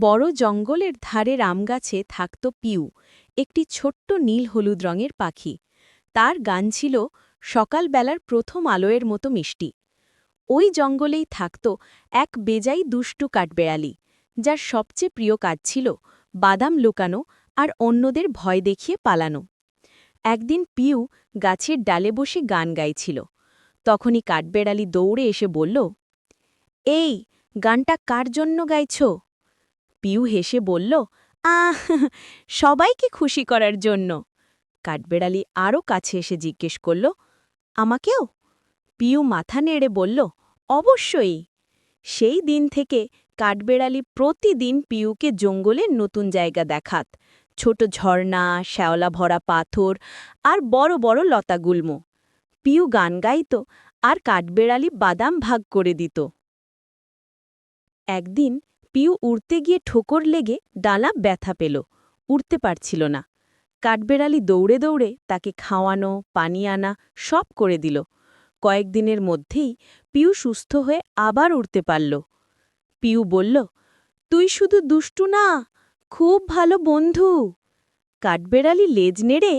বড় জঙ্গলের ধারের আমগাছে থাকত পিউ, একটি ছোট্ট নীল হলুদ রঙের পাখি। তার গান ছিল সকালবেলার প্রথম আলোয়ের মতো মিষ্টি। ওই জঙ্গলেই থাকত এক বেজাই দুষ্টু কাঠবেড়ালি, যার সবচেয়ে প্রিয় কাজ ছিল বাদাম লুকানো আর অন্যদের ভয় দেখিয়ে পালানো। একদিন পিউ গাছের ডালে বসে গান গাইছিল। তখনই কাঠবেড়ালি দৌড়ে এসে বলল, এই গানটা কার জন্য গাইছ? পিউ হেসে বলল, আহ, সবাইকে খুশি করার জন্য। কাঠবেড়ালি আরও কাছে এসে জিজ্ঞেস করল, আমাকেও? পিউ মাথা নেড়ে বলল, অবশ্যই। সেই দিন থেকে কাঠবেড়ালি প্রতিদিন পিউকে জঙ্গলের নতুন জায়গা দেখাত, ছোট ঝর্ণা, শ্যাওলা ভরা পাথর আর বড় বড় লতাগুল্ম। পিউ গান গাইত আর কাঠবেড়ালি বাদাম ভাগ করে দিত। একদিন পিউ উড়তে গিয়ে ঠোকর লেগে ডালা ব্যথা পেল, উড়তে পারছিল না। কাঠবেড়ালি দৌড়ে দৌড়ে তাকে খাওয়ানো, পানি আনা সব করে দিল। কয়েকদিনের মধ্যেই পিউ সুস্থ হয়ে আবার উড়তে পারল। পিউ বলল, তুই শুধু দুষ্টু না, খুব ভালো বন্ধু। কাঠবেড়ালি লেজ নেড়ে